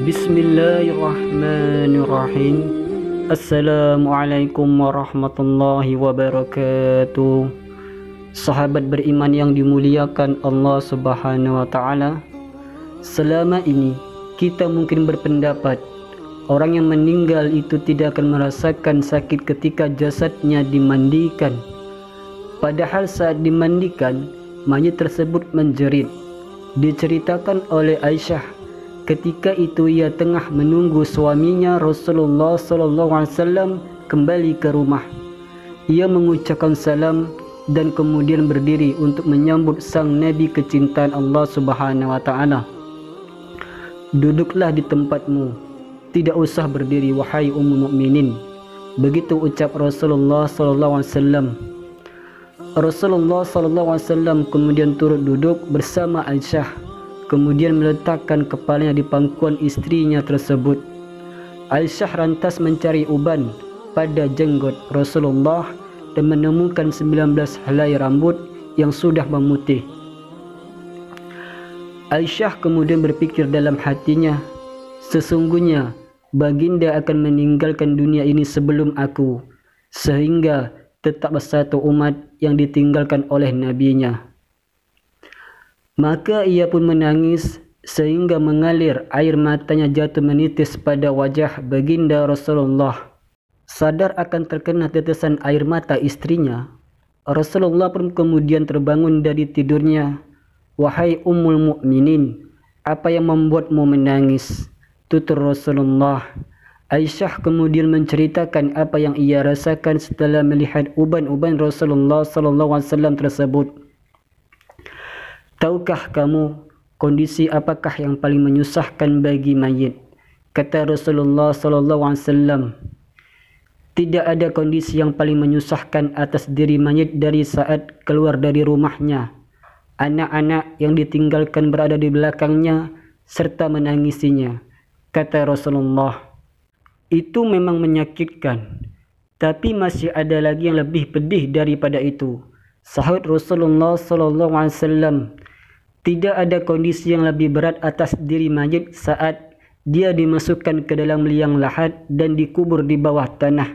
Bismillahirrahmanirrahim. Assalamualaikum warahmatullahi wabarakatuh. Sahabat beriman yang dimuliakan Allah Subhanahu wa taala, selama ini kita mungkin berpendapat orang yang meninggal itu tidak akan merasakan sakit ketika jasadnya dimandikan. Padahal saat dimandikan, mayit tersebut menjerit. Diceritakan oleh Aisyah, ketika itu ia tengah menunggu suaminya Rasulullah SAW kembali ke rumah. Ia mengucapkan salam dan kemudian berdiri untuk menyambut sang Nabi kecintaan Allah Subhanahu wa taala. Duduklah di tempatmu, tidak usah berdiri wahai Ummul Mukminin. Begitu ucap Rasulullah SAW. Rasulullah SAW kemudian turut duduk bersama Aisyah, kemudian meletakkan kepalanya di pangkuan istrinya tersebut. Aisyah lantas mencari uban pada jenggot Rasulullah dan menemukan 19 helai rambut yang sudah memutih. Aisyah kemudian berpikir dalam hatinya, sesungguhnya baginda akan meninggalkan dunia ini sebelum aku, sehingga tetap satu umat yang ditinggalkan oleh nabinya. Maka ia pun menangis sehingga mengalir air matanya jatuh menitis pada wajah baginda Rasulullah. Sadar akan terkena tetesan air mata istrinya, Rasulullah pun kemudian terbangun dari tidurnya. Wahai Ummul Mukminin, apa yang membuatmu menangis? Tutur Rasulullah. Aisyah kemudian menceritakan apa yang ia rasakan setelah melihat uban-uban Rasulullah SAW tersebut. Tahukah kamu kondisi apakah yang paling menyusahkan bagi mayit? Kata Rasulullah SAW, tidak ada kondisi yang paling menyusahkan atas diri mayit dari saat keluar dari rumahnya. Anak-anak yang ditinggalkan berada di belakangnya serta menangisinya. Kata Rasulullah, itu memang menyakitkan, tapi masih ada lagi yang lebih pedih daripada itu. Sahut Rasulullah SAW, tidak ada kondisi yang lebih berat atas diri mayit saat dia dimasukkan ke dalam liang lahat dan dikubur di bawah tanah.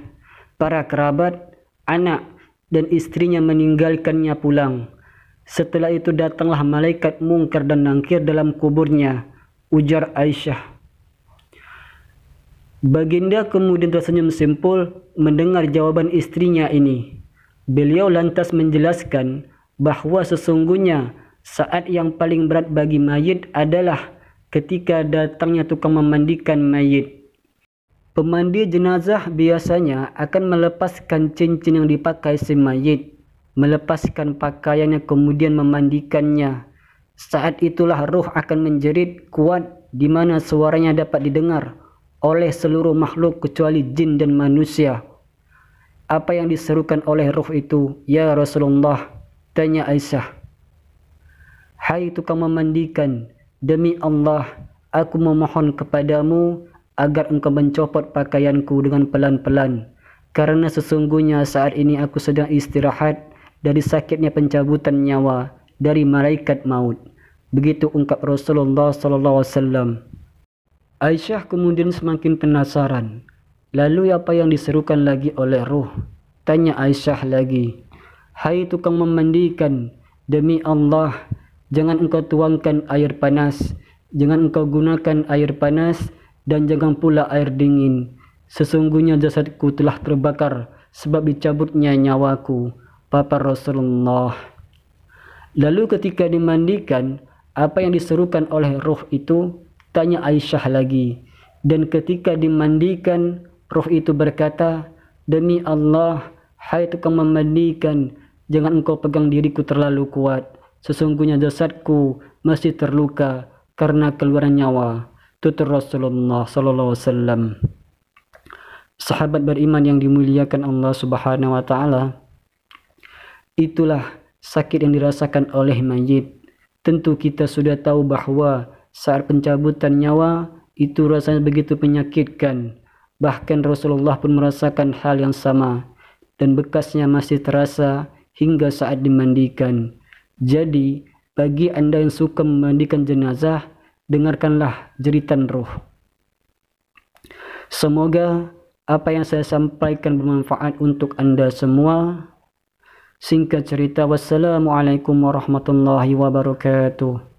Para kerabat, anak dan istrinya meninggalkannya pulang. Setelah itu datanglah malaikat mungkar dan nangkir dalam kuburnya, ujar Aisyah. Baginda kemudian tersenyum simpul mendengar jawaban istrinya ini. Beliau lantas menjelaskan bahawa sesungguhnya saat yang paling berat bagi mayit adalah ketika datangnya tukang memandikan mayit. Pemandi jenazah biasanya akan melepaskan cincin yang dipakai si mayit, melepaskan pakaiannya kemudian memandikannya. Saat itulah ruh akan menjerit kuat di mana suaranya dapat didengar oleh seluruh makhluk kecuali jin dan manusia. Apa yang diserukan oleh ruh itu, ya Rasulullah? Tanya Aisyah. Hai tukang memandikan, demi Allah, aku memohon kepadamu agar engkau mencopot pakaianku dengan pelan-pelan, karena sesungguhnya saat ini aku sedang istirahat dari sakitnya pencabutan nyawa dari malaikat maut. Begitu ungkap Rasulullah SAW. Aisyah kemudian semakin penasaran. Lalu apa yang diserukan lagi oleh ruh? Tanya Aisyah lagi. Hai tukang memandikan, demi Allah, jangan engkau tuangkan air panas, jangan engkau gunakan air panas, dan jangan pula air dingin. Sesungguhnya jasadku telah terbakar sebab dicabutnya nyawaku, papar Rasulullah. Lalu ketika dimandikan, apa yang diserukan oleh ruh itu? Tanya Aisyah lagi. Dan ketika dimandikan, roh itu berkata, demi Allah, hai tukang memandikan, jangan engkau pegang diriku terlalu kuat. Sesungguhnya jasadku masih terluka karena keluaran nyawa. Tutur Rasulullah SAW. Sahabat beriman yang dimuliakan Allah Subhanahu wa taala, itulah sakit yang dirasakan oleh mayit. Tentu kita sudah tahu bahawa saat pencabutan nyawa itu rasanya begitu menyakitkan. Bahkan Rasulullah pun merasakan hal yang sama dan bekasnya masih terasa hingga saat dimandikan. Jadi, bagi Anda yang suka memandikan jenazah, dengarkanlah jeritan roh. Semoga apa yang saya sampaikan bermanfaat untuk anda semua. Singkat cerita, wassalamualaikum warahmatullahi wabarakatuh.